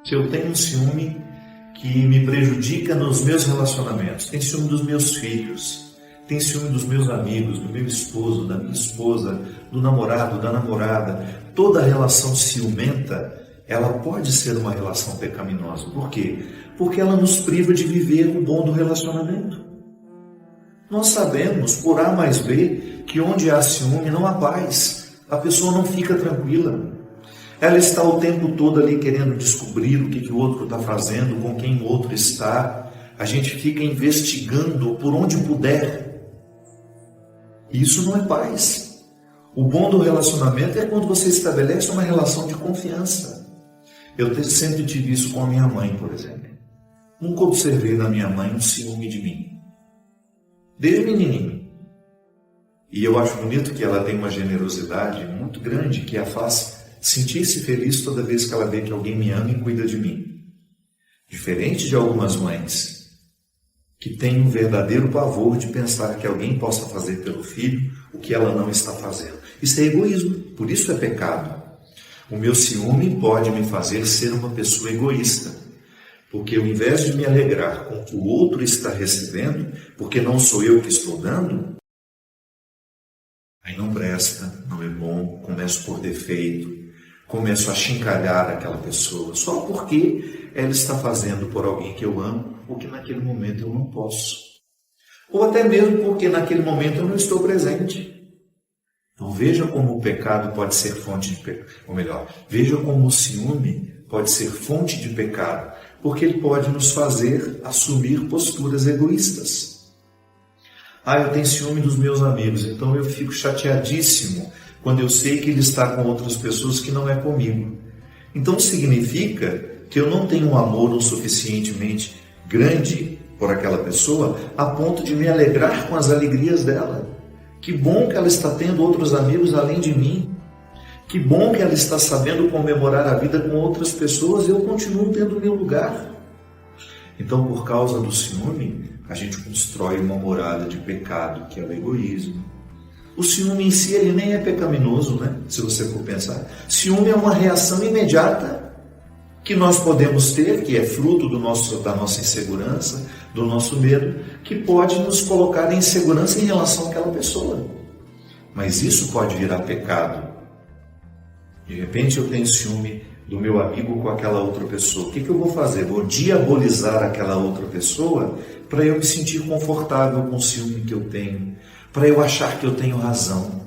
Se eu tenho um ciúme que me prejudica nos meus relacionamentos, tem ciúme dos meus filhos, tem ciúme dos meus amigos, do meu esposo, da minha esposa, do namorado, da namorada, toda relação ciumenta, ela pode ser uma relação pecaminosa. Por quê? Porque ela nos priva de viver o bom do relacionamento. Nós sabemos, por A mais B, que onde há ciúme não há paz. A pessoa não fica tranquila. Ela está o tempo todo ali querendo descobrir o que o outro está fazendo, com quem o outro está. A gente fica investigando por onde puder. Isso não é paz. O bom do relacionamento é quando você estabelece uma relação de confiança. Eu sempre tive isso com a minha mãe, por exemplo. Nunca observei na minha mãe um ciúme de mim. Desde menininho. E eu acho bonito que ela tem uma generosidade muito grande que a faz sentir-se feliz toda vez que ela vê que alguém me ama e cuida de mim. Diferente de algumas mães que têm um verdadeiro pavor de pensar que alguém possa fazer pelo filho o que ela não está fazendo. Isso é egoísmo, por isso é pecado. O meu ciúme pode me fazer ser uma pessoa egoísta, porque ao invés de me alegrar com o que o outro está recebendo, porque não sou eu que estou dando, aí não presta, não é bom, começo por defeito, começo a achincalhar aquela pessoa, só porque ela está fazendo por alguém que eu amo, o que naquele momento eu não posso. Ou até mesmo porque naquele momento eu não estou presente. Então veja como o pecado pode ser fonte de pecado, ou melhor, veja como o ciúme pode ser fonte de pecado, porque ele pode nos fazer assumir posturas egoístas. Eu tenho ciúme dos meus amigos, então eu fico chateadíssimo quando eu sei que ele está com outras pessoas que não é comigo. Então significa que eu não tenho um amor o suficientemente grande por aquela pessoa a ponto de me alegrar com as alegrias dela. Que bom que ela está tendo outros amigos além de mim. Que bom que ela está sabendo comemorar a vida com outras pessoas e eu continuo tendo o meu lugar. Então, por causa do ciúme, a gente constrói uma morada de pecado, que é o egoísmo. O ciúme em si, ele nem é pecaminoso, né? Se você for pensar. Ciúme é uma reação imediata que nós podemos ter, que é fruto da nossa insegurança, do nosso medo, que pode nos colocar em insegurança em relação àquela pessoa. Mas isso pode virar pecado. De repente eu tenho ciúme do meu amigo com aquela outra pessoa. O que eu vou fazer? Vou diabolizar aquela outra pessoa para eu me sentir confortável com o ciúme que eu tenho, para eu achar que eu tenho razão.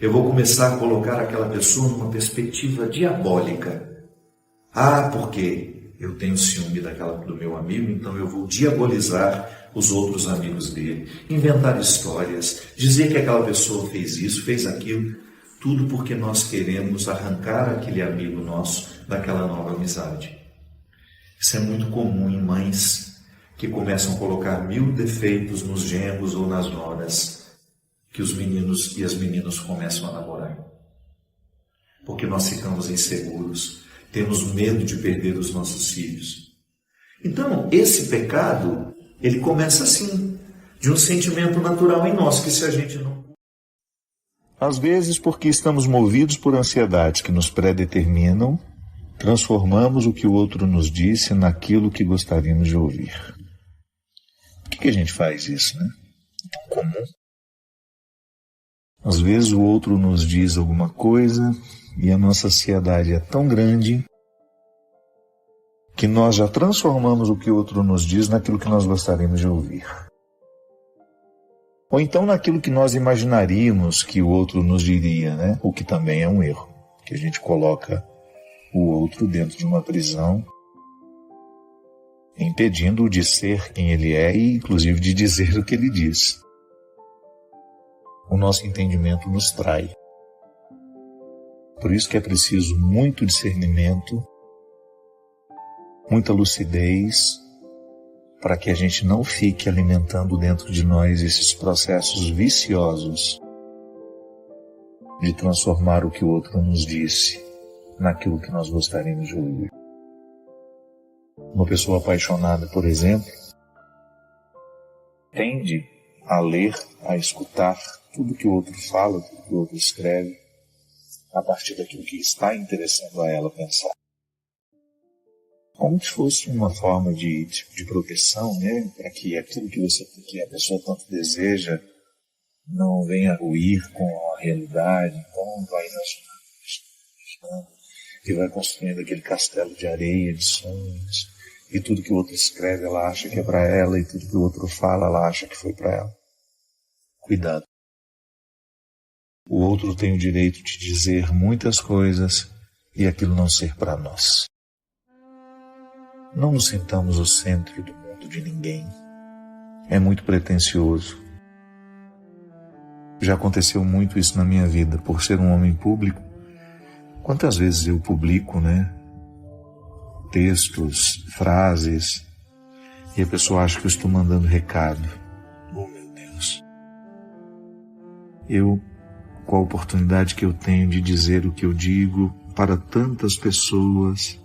Eu vou começar a colocar aquela pessoa numa perspectiva diabólica. Porque eu tenho ciúme do meu amigo, então eu vou diabolizar os outros amigos dele, inventar histórias, dizer que aquela pessoa fez isso, fez aquilo, tudo porque nós queremos arrancar aquele amigo nosso daquela nova amizade. Isso é muito comum em mães que começam a colocar 1000 defeitos nos genros ou nas noras que os meninos e as meninas começam a namorar. Porque nós ficamos inseguros, temos medo de perder os nossos filhos. Então, esse pecado, ele começa assim, de um sentimento natural em nós, que se a gente não... Às vezes, porque estamos movidos por ansiedades que nos predeterminam, transformamos o que o outro nos disse naquilo que gostaríamos de ouvir. Por que a gente faz isso, né? É tão comum. Às vezes o outro nos diz alguma coisa e a nossa ansiedade é tão grande que nós já transformamos o que o outro nos diz naquilo que nós gostaríamos de ouvir. Ou então naquilo que nós imaginaríamos que o outro nos diria, né? O que também é um erro, que a gente coloca o outro dentro de uma prisão, impedindo-o de ser quem ele é e, inclusive, de dizer o que ele diz. O nosso entendimento nos trai. Por isso que é preciso muito discernimento, muita lucidez, para que a gente não fique alimentando dentro de nós esses processos viciosos de transformar o que o outro nos disse naquilo que nós gostaríamos de ouvir. Uma pessoa apaixonada, por exemplo, tende a ler, a escutar tudo que o outro fala, tudo que o outro escreve, a partir daquilo que está interessando a ela pensar. como se fosse uma forma de proteção, né? Para que aquilo que a pessoa tanto deseja não venha a ruir com a realidade. Então vai imaginando e vai construindo aquele castelo de areia, de sonhos, e tudo que o outro escreve ela acha que é para ela, e tudo que o outro fala ela acha que foi para ela. Cuidado. O outro tem o direito de dizer muitas coisas e aquilo não ser para nós. Não nos sintamos o centro do mundo de ninguém. É muito pretensioso. Já aconteceu muito isso na minha vida, por ser um homem público. Quantas vezes eu publico, textos, frases, e a pessoa acha que eu estou mandando recado. Oh, meu Deus. Com a oportunidade que eu tenho de dizer o que eu digo para tantas pessoas,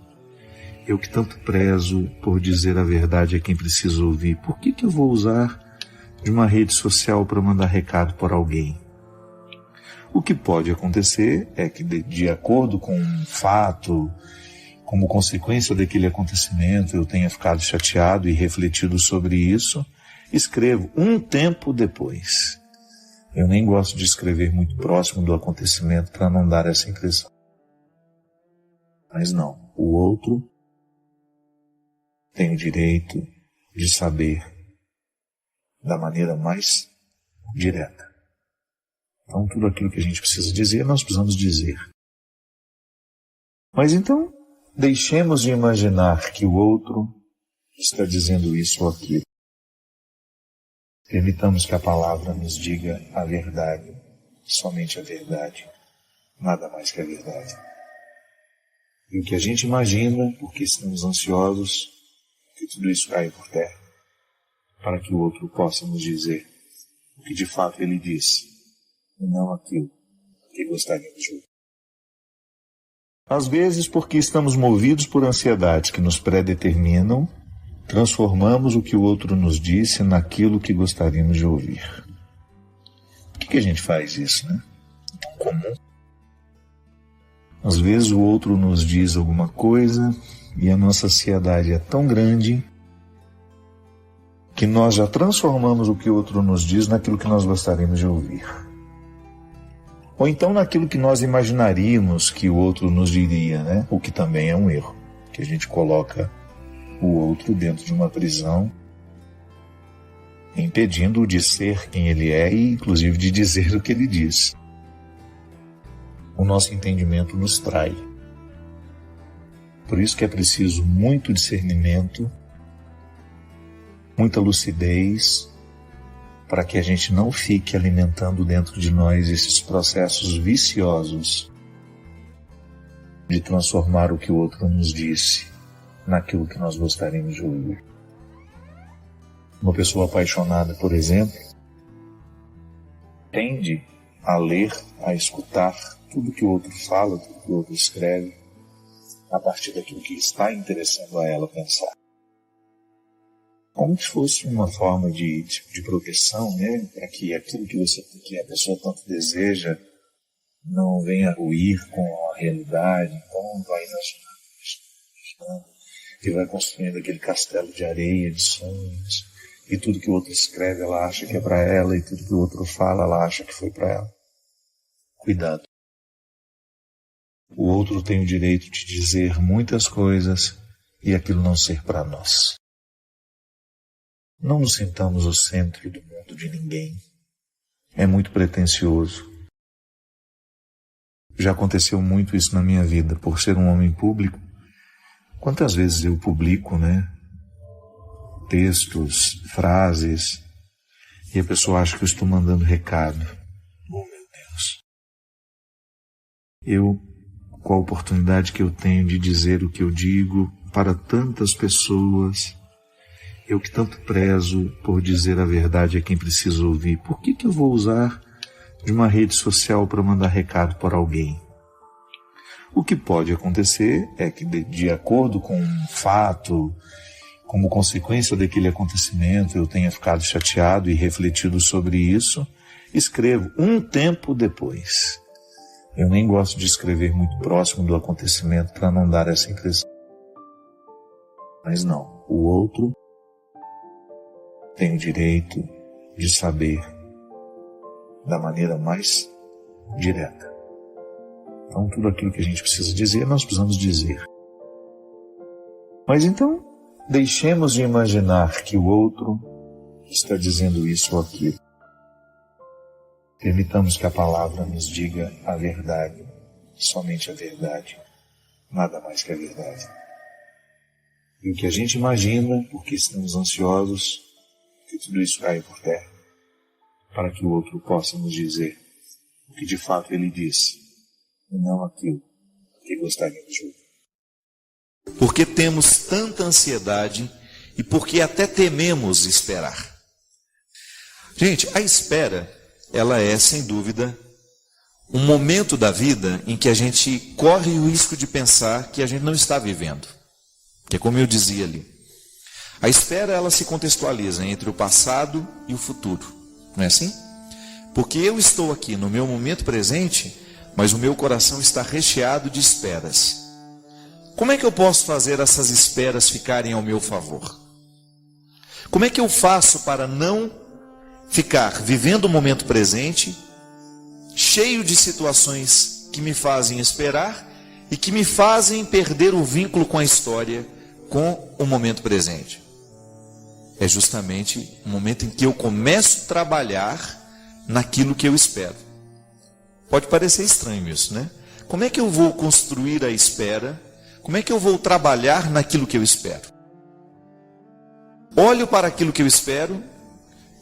eu que tanto prezo por dizer a verdade a quem precisa ouvir, por que eu vou usar de uma rede social para mandar recado por alguém? O que pode acontecer é que, de acordo com um fato, como consequência daquele acontecimento, eu tenha ficado chateado e refletido sobre isso, escrevo um tempo depois. Eu nem gosto de escrever muito próximo do acontecimento para não dar essa impressão. Mas não, o outro tem o direito de saber da maneira mais direta. Então, tudo aquilo que a gente precisa dizer, nós precisamos dizer. Mas então, deixemos de imaginar que o outro está dizendo isso ou aquilo. Permitamos que a palavra nos diga a verdade, somente a verdade, nada mais que a verdade. E o que a gente imagina, porque estamos ansiosos, que tudo isso caia por terra, para que o outro possa nos dizer o que de fato ele disse, e não aquilo que gostaríamos de ouvir. Às vezes, porque estamos movidos por ansiedades que nos predeterminam, transformamos o que o outro nos disse naquilo que gostaríamos de ouvir. Por que a gente faz isso, Tão comum. Às vezes o outro nos diz alguma coisa e a nossa ansiedade é tão grande que nós já transformamos o que o outro nos diz naquilo que nós gostaríamos de ouvir. Ou então naquilo que nós imaginaríamos que o outro nos diria, O que também é um erro, que a gente coloca o outro dentro de uma prisão, impedindo-o de ser quem ele é e inclusive de dizer o que ele diz. O nosso entendimento nos trai. Por isso que é preciso muito discernimento, muita lucidez, para que a gente não fique alimentando dentro de nós esses processos viciosos de transformar o que o outro nos disse naquilo que nós gostaríamos de ouvir. Uma pessoa apaixonada, por exemplo, tende a ler, a escutar tudo que o outro fala, tudo que o outro escreve, a partir daquilo que está interessando a ela pensar. Como se fosse uma forma de proteção, para que aquilo que a pessoa tanto deseja não venha a ruir com a realidade. Então vai imaginando e vai construindo aquele castelo de areia, de sonhos, e tudo que o outro escreve ela acha que é para ela, e tudo que o outro fala ela acha que foi para ela. Cuidado. O outro tem o direito de dizer muitas coisas e aquilo não ser para nós. Não nos sintamos o centro do mundo de ninguém. É muito pretensioso. Já aconteceu muito isso na minha vida, por ser um homem público. Quantas vezes eu publico, textos, frases, e a pessoa acha que eu estou mandando recado. Oh, meu Deus. Com a oportunidade que eu tenho de dizer o que eu digo para tantas pessoas, eu que tanto prezo por dizer a verdade a quem precisa ouvir, por que eu vou usar de uma rede social para mandar recado por alguém? O que pode acontecer é que, de acordo com um fato, como consequência daquele acontecimento, eu tenha ficado chateado e refletido sobre isso, escrevo um tempo depois. Eu nem gosto de escrever muito próximo do acontecimento para não dar essa impressão. Mas não, o outro tem o direito de saber da maneira mais direta. Então, tudo aquilo que a gente precisa dizer, nós precisamos dizer. Mas então, deixemos de imaginar que o outro está dizendo isso ou aquilo. Permitamos que a palavra nos diga a verdade, somente a verdade, nada mais que a verdade. E o que a gente imagina, porque estamos ansiosos, que tudo isso caia por terra, para que o outro possa nos dizer o que de fato ele disse, e não aquilo que gostaríamos de ouvir. Porque temos tanta ansiedade e porque até tememos esperar. Gente, a espera, ela é, sem dúvida, um momento da vida em que a gente corre o risco de pensar que a gente não está vivendo. Que é como eu dizia ali. A espera, ela se contextualiza entre o passado e o futuro. Não é assim? Porque eu estou aqui no meu momento presente, mas o meu coração está recheado de esperas. Como é que eu posso fazer essas esperas ficarem ao meu favor? Como é que eu faço para não ficar vivendo o momento presente, cheio de situações que me fazem esperar e que me fazem perder o vínculo com a história, com o momento presente? É justamente o momento em que eu começo a trabalhar naquilo que eu espero. Pode parecer estranho isso, né? Como é que eu vou construir a espera? Como é que eu vou trabalhar naquilo que eu espero? Olho para aquilo que eu espero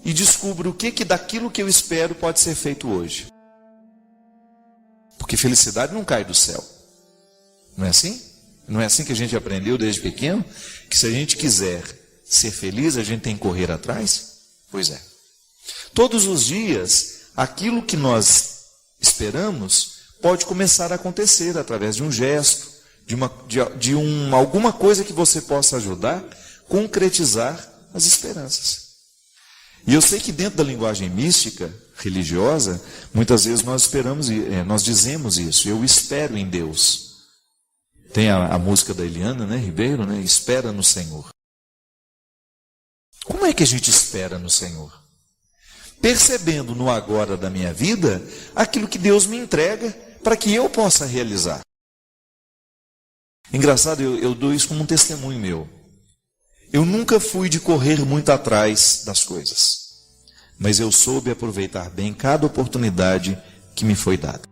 e descubro o que daquilo que eu espero pode ser feito hoje. Porque felicidade não cai do céu. Não é assim? Não é assim que a gente aprendeu desde pequeno? Que se a gente quiser ser feliz, a gente tem que correr atrás? Pois é. Todos os dias, aquilo que nós esperamos pode começar a acontecer através de um gesto, alguma coisa que você possa ajudar a concretizar as esperanças. E eu sei que dentro da linguagem mística, religiosa, muitas vezes nós dizemos isso: eu espero em Deus. Tem a música da Eliana, né, Ribeiro, né? Espera no Senhor. Como é que a gente espera no Senhor? Percebendo no agora da minha vida aquilo que Deus me entrega para que eu possa realizar. Engraçado, eu dou isso como um testemunho meu. Eu nunca fui de correr muito atrás das coisas, mas eu soube aproveitar bem cada oportunidade que me foi dada.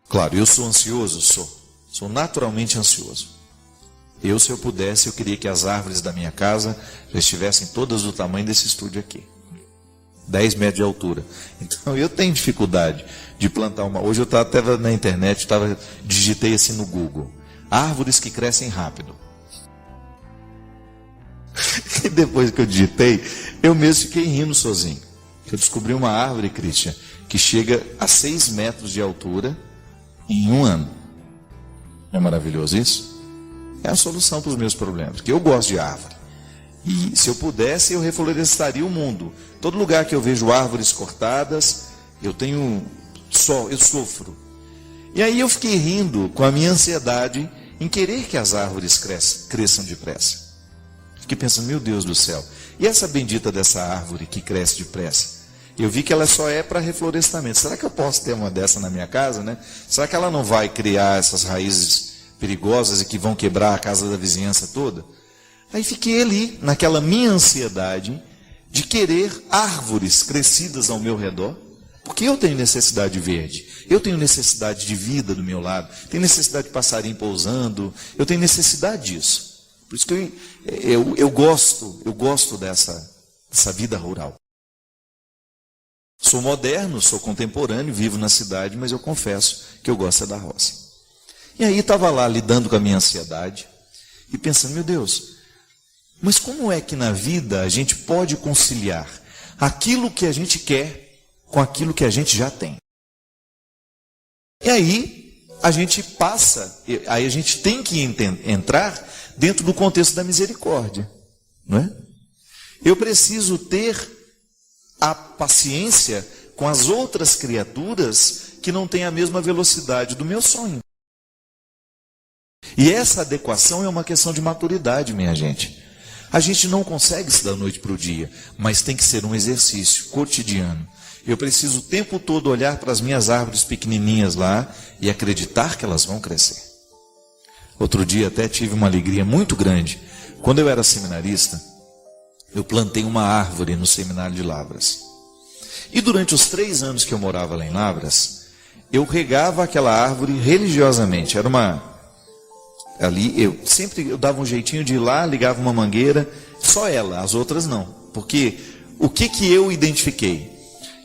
Claro, eu sou ansioso? Sou naturalmente ansioso. Se eu pudesse, eu queria que as árvores da minha casa já estivessem todas do tamanho desse estúdio aqui. 10 metros de altura. Então eu tenho dificuldade de plantar uma. Hoje eu estava na internet, digitei assim no Google: árvores que crescem rápido. E depois que eu digitei, eu mesmo fiquei rindo sozinho. Eu descobri uma árvore, Christian, que chega a 6 metros de altura em 1 ano. Não é maravilhoso isso? É a solução para os meus problemas, porque eu gosto de árvore. E se eu pudesse, eu reflorestaria o mundo. Todo lugar que eu vejo árvores cortadas, eu sofro. E aí eu fiquei rindo com a minha ansiedade em querer que as árvores cresçam depressa. Fiquei pensando, meu Deus do céu, e essa bendita dessa árvore que cresce depressa? Eu vi que ela só é para reflorestamento. Será que eu posso ter uma dessa na minha casa, né? Será que ela não vai criar essas raízes perigosas e que vão quebrar a casa da vizinhança toda? Aí fiquei ali, naquela minha ansiedade de querer árvores crescidas ao meu redor, porque eu tenho necessidade de verde, eu tenho necessidade de vida do meu lado, tenho necessidade de passarinho pousando, eu tenho necessidade disso. Por isso que eu gosto dessa vida rural. Sou moderno, sou contemporâneo, vivo na cidade, mas eu confesso que eu gosto da roça. E aí estava lá lidando com a minha ansiedade e pensando, meu Deus, mas como é que na vida a gente pode conciliar aquilo que a gente quer com aquilo que a gente já tem? E aí a gente tem que entrar dentro do contexto da misericórdia, não é? Eu preciso ter a paciência com as outras criaturas que não têm a mesma velocidade do meu sonho. E essa adequação é uma questão de maturidade, minha gente. A gente não consegue isso da noite para o dia, mas tem que ser um exercício cotidiano. Eu preciso o tempo todo olhar para as minhas árvores pequenininhas lá e acreditar que elas vão crescer. Outro dia até tive uma alegria muito grande. Quando eu era seminarista, eu plantei uma árvore no seminário de Lavras. E durante os 3 anos que eu morava lá em Lavras, eu regava aquela árvore religiosamente. Era ali eu dava um jeitinho de ir lá, ligava uma mangueira, só ela, as outras não. Porque o que eu identifiquei?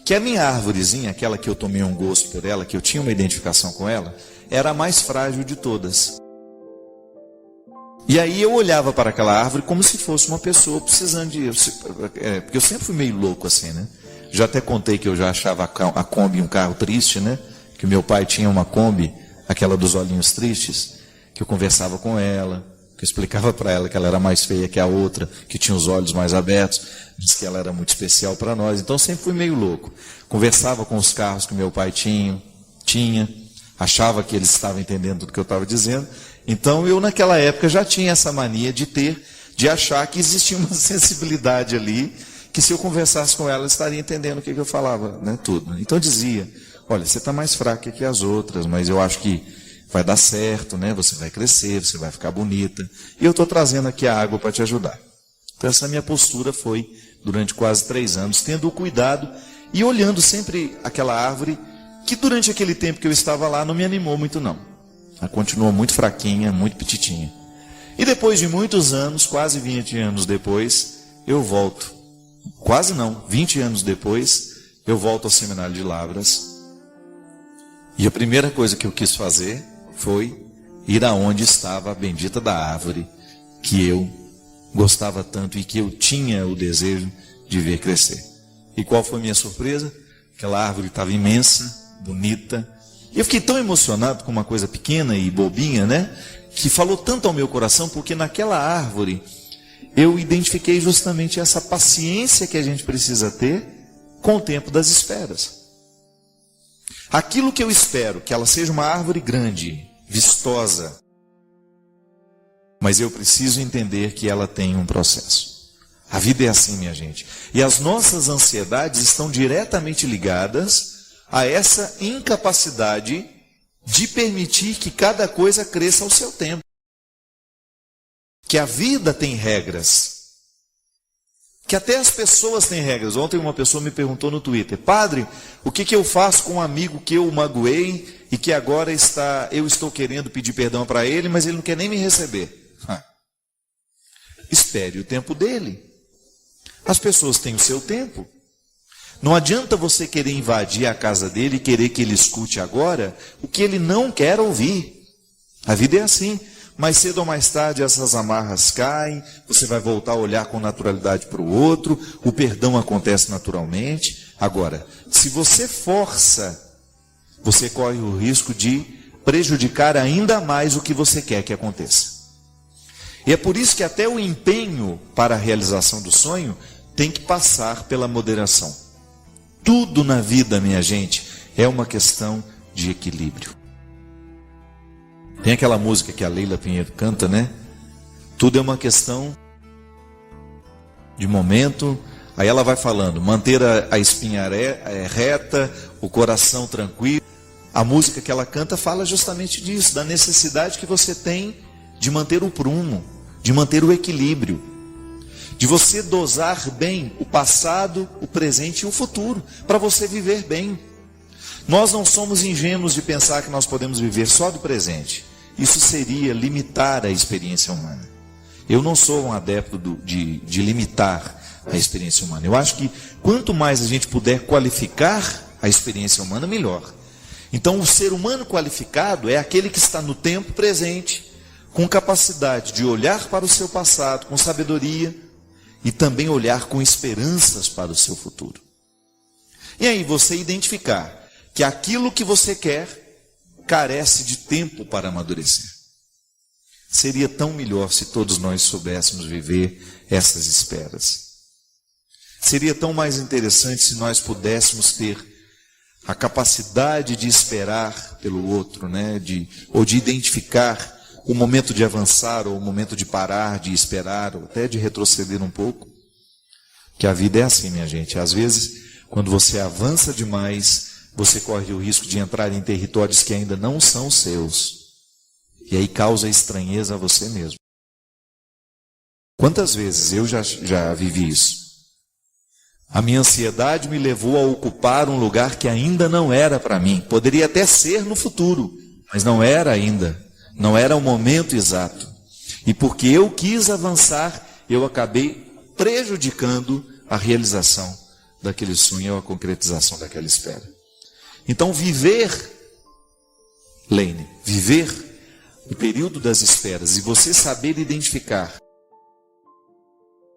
Que a minha árvorezinha, aquela que eu tomei um gosto por ela, que eu tinha uma identificação com ela, era a mais frágil de todas. E aí eu olhava para aquela árvore como se fosse uma pessoa precisando de... porque eu sempre fui meio louco assim, né? Já até contei que eu já achava a Kombi um carro triste, né? Que meu pai tinha uma Kombi, aquela dos olhinhos tristes, que eu conversava com ela, que eu explicava para ela que ela era mais feia que a outra, que tinha os olhos mais abertos, disse que ela era muito especial para nós. Então sempre fui meio louco. Conversava com os carros que meu pai tinha, achava que eles estavam entendendo tudo que eu estava dizendo. Então eu naquela época já tinha essa mania de achar que existia uma sensibilidade ali, que se eu conversasse com ela, estaria entendendo o que eu falava, né, tudo. Então eu dizia, olha, você está mais fraca que as outras, mas eu acho que vai dar certo, né? Você vai crescer, você vai ficar bonita. E eu estou trazendo aqui a água para te ajudar. Então essa minha postura foi durante quase 3 anos, tendo o cuidado e olhando sempre aquela árvore, que durante aquele tempo que eu estava lá não me animou muito não. Ela continuou muito fraquinha, muito petitinha. E depois de muitos anos, quase 20 anos depois, eu volto. Quase não, 20 anos depois, eu volto ao seminário de Lavras. E a primeira coisa que eu quis fazer foi ir aonde estava a bendita da árvore que eu gostava tanto e que eu tinha o desejo de ver crescer. E qual foi a minha surpresa? Aquela árvore estava imensa, bonita. E eu fiquei tão emocionado com uma coisa pequena e bobinha, né? Que falou tanto ao meu coração, porque naquela árvore eu identifiquei justamente essa paciência que a gente precisa ter com o tempo das esperas. Aquilo que eu espero, que ela seja uma árvore grande, vistosa, mas eu preciso entender que ela tem um processo. A vida é assim, minha gente. E as nossas ansiedades estão diretamente ligadas a essa incapacidade de permitir que cada coisa cresça ao seu tempo. Que a vida tem regras. Que até as pessoas têm regras. Ontem uma pessoa me perguntou no Twitter, padre, o que eu faço com um amigo que eu magoei e que agora eu estou querendo pedir perdão para ele, mas ele não quer nem me receber? Espere o tempo dele. As pessoas têm o seu tempo. Não adianta você querer invadir a casa dele e querer que ele escute agora o que ele não quer ouvir. A vida é assim. Mais cedo ou mais tarde essas amarras caem, você vai voltar a olhar com naturalidade para o outro, o perdão acontece naturalmente. Agora, se você força, você corre o risco de prejudicar ainda mais o que você quer que aconteça. E é por isso que até o empenho para a realização do sonho tem que passar pela moderação. Tudo na vida, minha gente, é uma questão de equilíbrio. Tem aquela música que a Leila Pinheiro canta, né? Tudo é uma questão de momento. Aí ela vai falando, manter a espinha reta, o coração tranquilo. A música que ela canta fala justamente disso, da necessidade que você tem de manter o prumo, de manter o equilíbrio, de você dosar bem o passado, o presente e o futuro, para você viver bem. Nós não somos ingênuos de pensar que nós podemos viver só do presente. Isso seria limitar a experiência humana. Eu não sou um adepto de limitar a experiência humana. Eu acho que quanto mais a gente puder qualificar a experiência humana, melhor. Então o ser humano qualificado é aquele que está no tempo presente, com capacidade de olhar para o seu passado com sabedoria e também olhar com esperanças para o seu futuro. E aí você identificar que aquilo que você quer carece de tempo para amadurecer. Seria tão melhor se todos nós soubéssemos viver essas esperas. Seria tão mais interessante se nós pudéssemos ter a capacidade de esperar pelo outro, né? Ou de identificar o momento de avançar, ou o momento de parar, de esperar, ou até de retroceder um pouco. Que a vida é assim, minha gente. Às vezes, quando você avança demais, você corre o risco de entrar em territórios que ainda não são seus. E aí causa estranheza a você mesmo. Quantas vezes eu já vivi isso? A minha ansiedade me levou a ocupar um lugar que ainda não era para mim. Poderia até ser no futuro, mas não era ainda. Não era o momento exato. E porque eu quis avançar, eu acabei prejudicando a realização daquele sonho ou a concretização daquela espera. Então viver o período das esperas e você saber identificar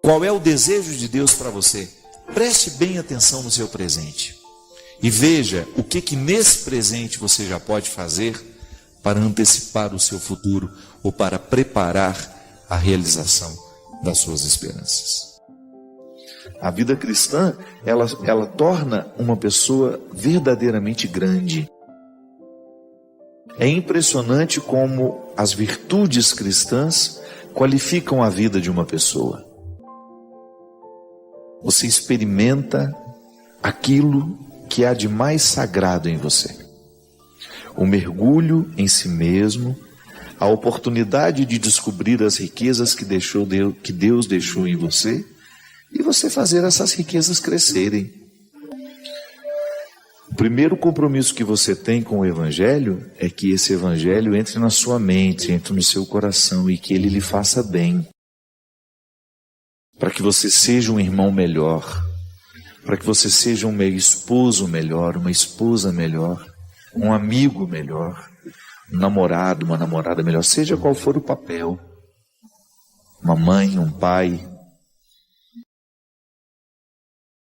qual é o desejo de Deus para você, preste bem atenção no seu presente e veja o que nesse presente você já pode fazer para antecipar o seu futuro ou para preparar a realização das suas esperanças. A vida cristã, ela torna uma pessoa verdadeiramente grande. É impressionante como as virtudes cristãs qualificam a vida de uma pessoa. Você experimenta aquilo que há de mais sagrado em você. O mergulho em si mesmo, a oportunidade de descobrir as riquezas que Deus deixou em você e você fazer essas riquezas crescerem. O primeiro compromisso que você tem com o Evangelho é que esse Evangelho entre na sua mente, entre no seu coração e que ele lhe faça bem. Para que você seja um irmão melhor, para que você seja um esposo melhor, uma esposa melhor, um amigo melhor, um namorado, uma namorada melhor, seja qual for o papel, uma mãe, um pai.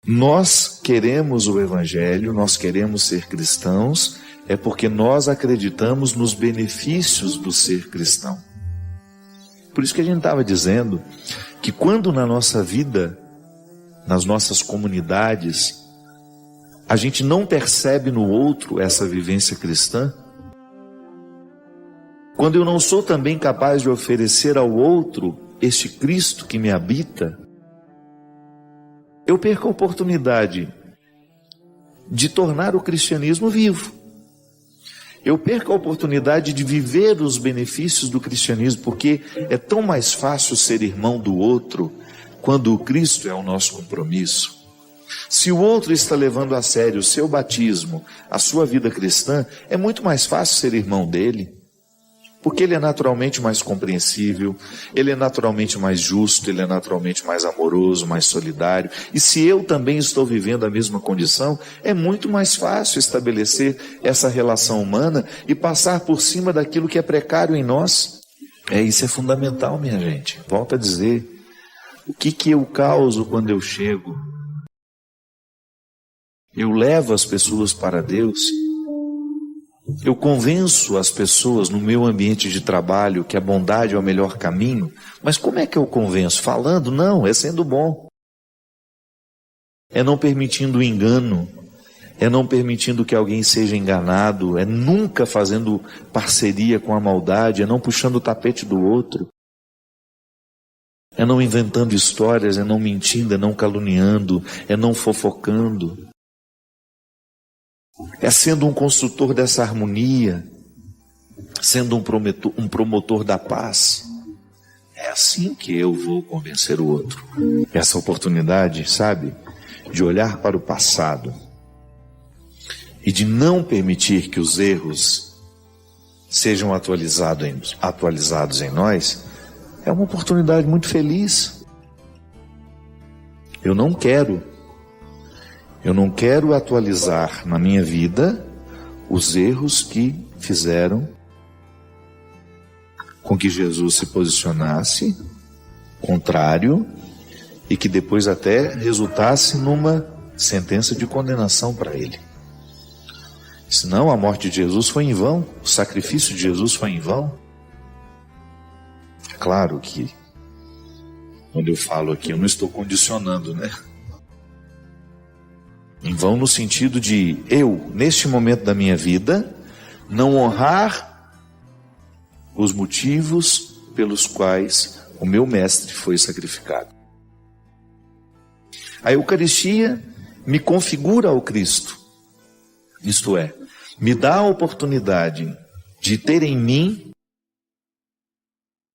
Nós queremos o Evangelho, nós queremos ser cristãos, é porque nós acreditamos nos benefícios do ser cristão. Por isso que a gente estava dizendo que quando na nossa vida, nas nossas comunidades, a gente não percebe no outro essa vivência cristã, quando eu não sou também capaz de oferecer ao outro este Cristo que me habita, eu perco a oportunidade de tornar o cristianismo vivo. Eu perco a oportunidade de viver os benefícios do cristianismo, porque é tão mais fácil ser irmão do outro quando o Cristo é o nosso compromisso. Se o outro está levando a sério o seu batismo, a sua vida cristã, é muito mais fácil ser irmão dele, porque ele é naturalmente mais compreensível, ele é naturalmente mais justo, ele é naturalmente mais amoroso, mais solidário. E se eu também estou vivendo a mesma condição, é muito mais fácil estabelecer essa relação humana e passar por cima daquilo que é precário em nós. Isso é fundamental, minha gente. Volto a dizer, o que eu causo quando eu chego? Eu levo as pessoas para Deus. Eu convenço as pessoas no meu ambiente de trabalho que a bondade é o melhor caminho, mas como é que eu convenço? Falando? Não, é sendo bom. É não permitindo o engano, é não permitindo que alguém seja enganado, é nunca fazendo parceria com a maldade, é não puxando o tapete do outro, é não inventando histórias, é não mentindo, é não caluniando, é não fofocando. É sendo um construtor dessa harmonia, sendo um promotor da paz. É assim que eu vou convencer o outro. Essa oportunidade, sabe, de olhar para o passado e de não permitir que os erros sejam atualizados em nós, é uma oportunidade muito feliz. Eu não quero atualizar na minha vida os erros que fizeram com que Jesus se posicionasse contrário e que depois até resultasse numa sentença de condenação para ele. Senão a morte de Jesus foi em vão, o sacrifício de Jesus foi em vão. É claro que quando eu falo aqui eu não estou condicionando, né? Em vão no sentido de eu, neste momento da minha vida, não honrar os motivos pelos quais o meu mestre foi sacrificado. A Eucaristia me configura ao Cristo, isto é, me dá a oportunidade de ter em mim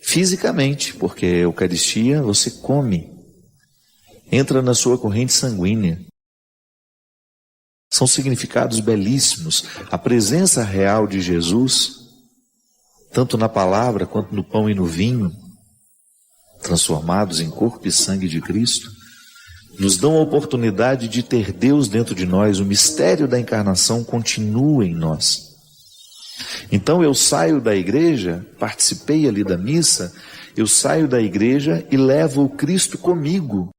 fisicamente, porque a Eucaristia você come, entra na sua corrente sanguínea. São significados belíssimos. A presença real de Jesus, tanto na palavra quanto no pão e no vinho, transformados em corpo e sangue de Cristo, nos dão a oportunidade de ter Deus dentro de nós. O mistério da encarnação continua em nós. Então eu saio da igreja, participei ali da missa, eu saio da igreja e levo o Cristo comigo.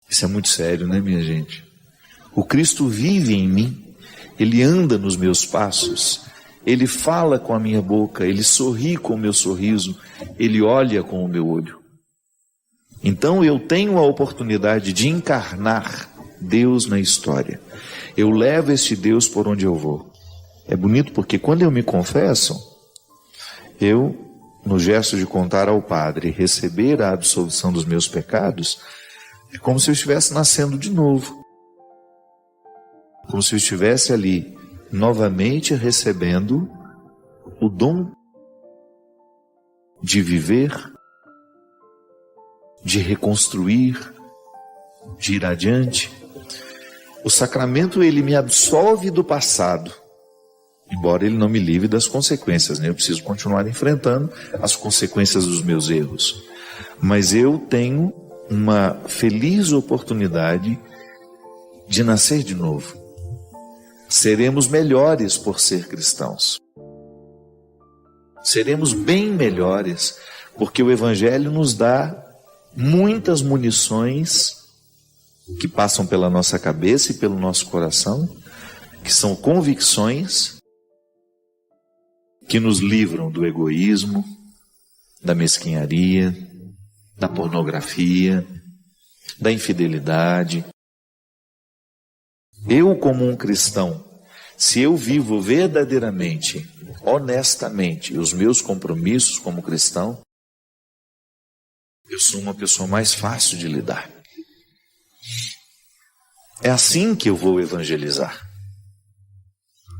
Isso é muito sério, né, minha gente? O Cristo vive em mim, Ele anda nos meus passos, Ele fala com a minha boca, Ele sorri com o meu sorriso, Ele olha com o meu olho. Então eu tenho a oportunidade de encarnar Deus na história. Eu levo este Deus por onde eu vou. É bonito porque quando eu me confesso, eu, no gesto de contar ao Padre, receber a absolvição dos meus pecados, é como se eu estivesse nascendo de novo. Como se eu estivesse ali, novamente recebendo o dom de viver, de reconstruir, de ir adiante. O sacramento, ele me absolve do passado, embora ele não me livre das consequências, né? Eu preciso continuar enfrentando as consequências dos meus erros. Mas eu tenho uma feliz oportunidade de nascer de novo. Seremos melhores por ser cristãos. Seremos bem melhores, porque o Evangelho nos dá muitas munições que passam pela nossa cabeça e pelo nosso coração, que são convicções que nos livram do egoísmo, da mesquinharia, da pornografia, da infidelidade. Eu, como um cristão, se eu vivo verdadeiramente, honestamente, os meus compromissos como cristão, eu sou uma pessoa mais fácil de lidar. É assim que eu vou evangelizar,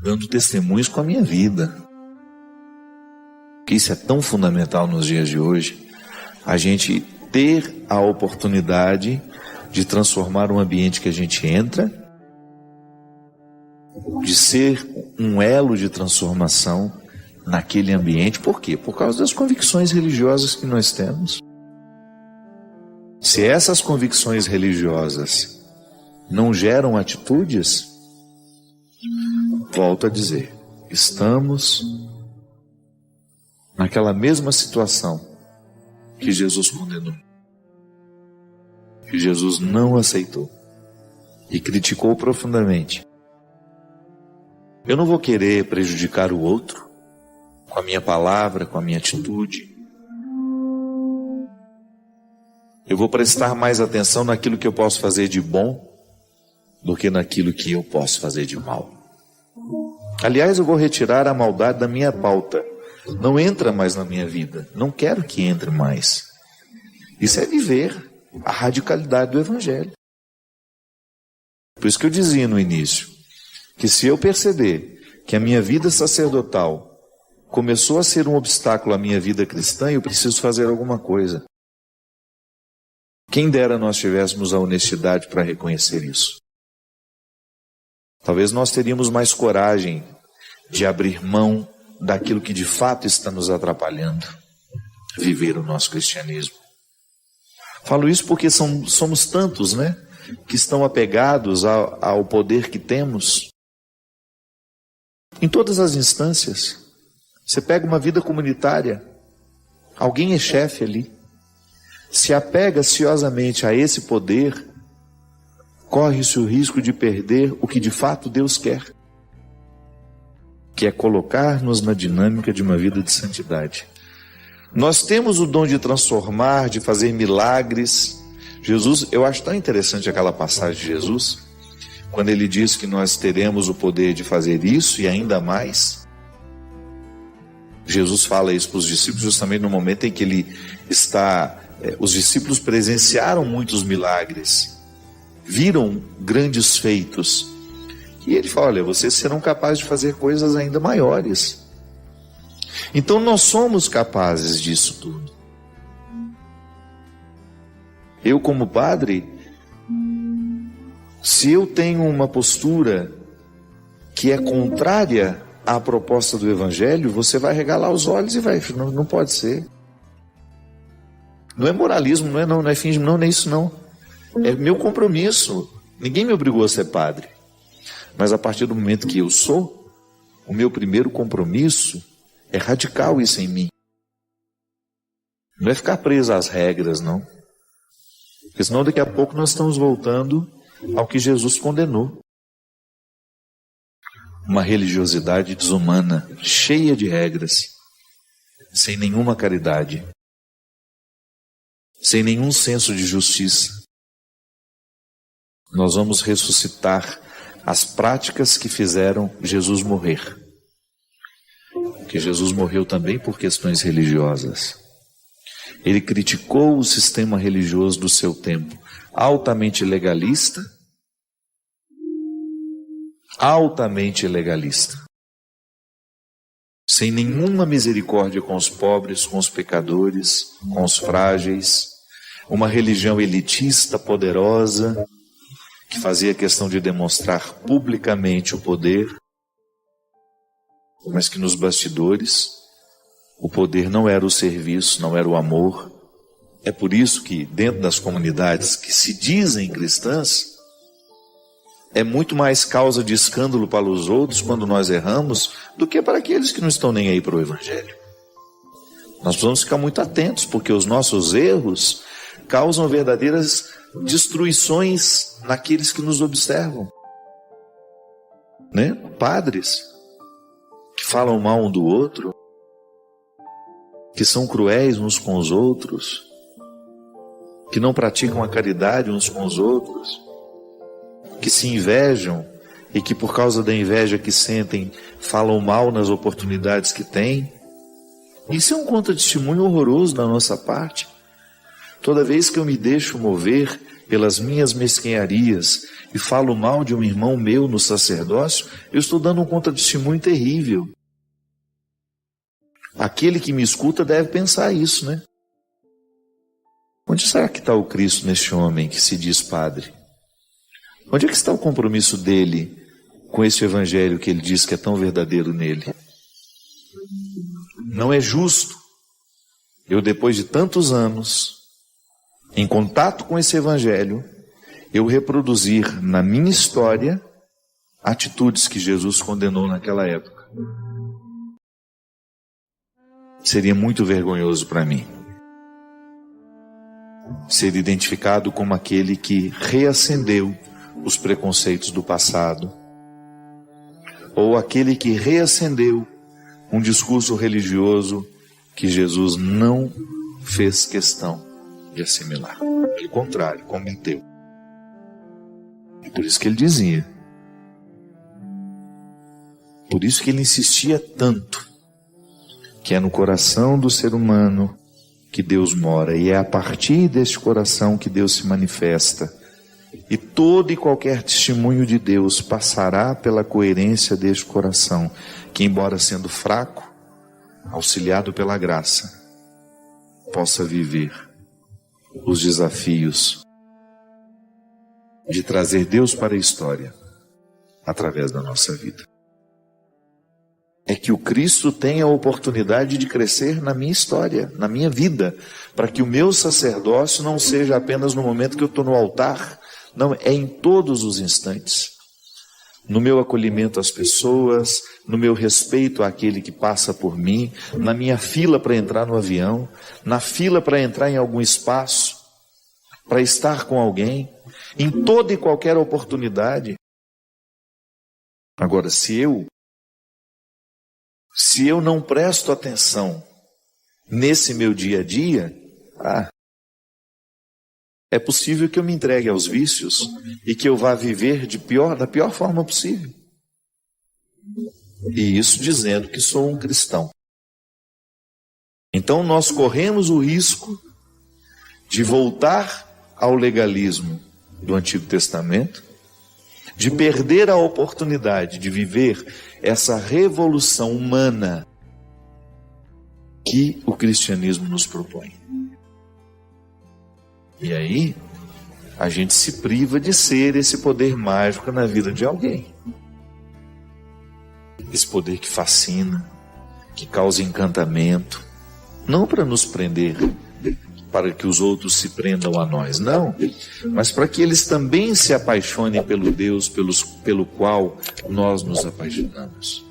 dando testemunhos com a minha vida. Que isso é tão fundamental nos dias de hoje, a gente ter a oportunidade de transformar um ambiente que a gente entra, de ser um elo de transformação naquele ambiente. Por quê? Por causa das convicções religiosas que nós temos. Se essas convicções religiosas não geram atitudes, volto a dizer, estamos naquela mesma situação que Jesus condenou, que Jesus não aceitou e criticou profundamente. Eu não vou querer prejudicar o outro com a minha palavra, com a minha atitude. Eu vou prestar mais atenção naquilo que eu posso fazer de bom do que naquilo que eu posso fazer de mal. Aliás, eu vou retirar a maldade da minha pauta. Não entra mais na minha vida. Não quero que entre mais. Isso é viver a radicalidade do Evangelho. Por isso que eu dizia no início, que se eu perceber que a minha vida sacerdotal começou a ser um obstáculo à minha vida cristã, eu preciso fazer alguma coisa. Quem dera nós tivéssemos a honestidade para reconhecer isso. Talvez nós teríamos mais coragem de abrir mão daquilo que de fato está nos atrapalhando viver o nosso cristianismo. Falo isso porque somos tantos, né, que estão apegados ao poder que temos. Em todas as instâncias. Você pega uma vida comunitária, alguém é chefe ali, se apega ansiosamente a esse poder, corre-se o risco de perder o que de fato Deus quer, que é colocar-nos na dinâmica de uma vida de santidade. Nós temos o dom de transformar, de fazer milagres. Jesus, eu acho tão interessante aquela passagem de Jesus, quando ele diz que nós teremos o poder de fazer isso e ainda mais. Jesus fala isso para os discípulos justamente no momento em que ele está... os discípulos presenciaram muitos milagres, viram grandes feitos. E ele fala, olha, vocês serão capazes de fazer coisas ainda maiores. Então nós somos capazes disso tudo. Eu como padre, se eu tenho uma postura que é contrária à proposta do Evangelho, você vai regalar os olhos e vai, não pode ser. Não é moralismo, não é fingismo, não é isso não. É meu compromisso. Ninguém me obrigou a ser padre. Mas a partir do momento que eu sou, o meu primeiro compromisso é radical isso em mim. Não é ficar preso às regras, não. Porque senão daqui a pouco nós estamos voltando ao que Jesus condenou. Uma religiosidade desumana, cheia de regras, sem nenhuma caridade, sem nenhum senso de justiça. Nós vamos ressuscitar as práticas que fizeram Jesus morrer. Porque Jesus morreu também por questões religiosas. Ele criticou o sistema religioso do seu tempo, altamente legalista, sem nenhuma misericórdia com os pobres, com os pecadores, com os frágeis, uma religião elitista, poderosa, que fazia questão de demonstrar publicamente o poder, mas que nos bastidores o poder não era o serviço, não era o amor. É por isso que dentro das comunidades que se dizem cristãs, é muito mais causa de escândalo para os outros quando nós erramos do que para aqueles que não estão nem aí para o Evangelho. Nós precisamos ficar muito atentos, porque os nossos erros causam verdadeiras destruições naqueles que nos observam. Né? Padres que falam mal um do outro, que são cruéis uns com os outros, que não praticam a caridade uns com os outros, que se invejam e que por causa da inveja que sentem, falam mal nas oportunidades que têm. Isso é um contra-testemunho horroroso da nossa parte. Toda vez que eu me deixo mover pelas minhas mesquinharias e falo mal de um irmão meu no sacerdócio, eu estou dando um contra-testemunho terrível. Aquele que me escuta deve pensar isso, né? Onde será que está o Cristo neste homem que se diz padre? Onde é que está o compromisso dele com esse evangelho que ele diz que é tão verdadeiro nele? Não é justo eu, depois de tantos anos, em contato com esse evangelho, eu reproduzir na minha história atitudes que Jesus condenou naquela época. Seria muito vergonhoso para mim ser identificado como aquele que reacendeu os preconceitos do passado, ou aquele que reacendeu um discurso religioso que Jesus não fez questão de assimilar. Pelo contrário, combateu. E por isso que ele dizia, por isso que ele insistia tanto, que é no coração do ser humano que Deus mora, e é a partir deste coração que Deus se manifesta. E todo e qualquer testemunho de Deus passará pela coerência deste coração, que, embora sendo fraco, auxiliado pela graça, possa viver os desafios de trazer Deus para a história através da nossa vida. É que o Cristo tenha a oportunidade de crescer na minha história, na minha vida, para que o meu sacerdócio não seja apenas no momento que eu estou no altar, não, é em todos os instantes. No meu acolhimento às pessoas, no meu respeito àquele que passa por mim, na minha fila para entrar no avião, na fila para entrar em algum espaço, para estar com alguém, em toda e qualquer oportunidade. Agora, se eu não presto atenção nesse meu dia a dia, é possível que eu me entregue aos vícios e que eu vá viver da pior forma possível. E isso dizendo que sou um cristão. Então nós corremos o risco de voltar ao legalismo do Antigo Testamento, de perder a oportunidade de viver essa revolução humana que o cristianismo nos propõe. E aí, a gente se priva de ser esse poder mágico na vida de alguém. Esse poder que fascina, que causa encantamento, não para nos prender, para que os outros se prendam a nós, não, mas para que eles também se apaixonem pelo Deus pelo qual nós nos apaixonamos.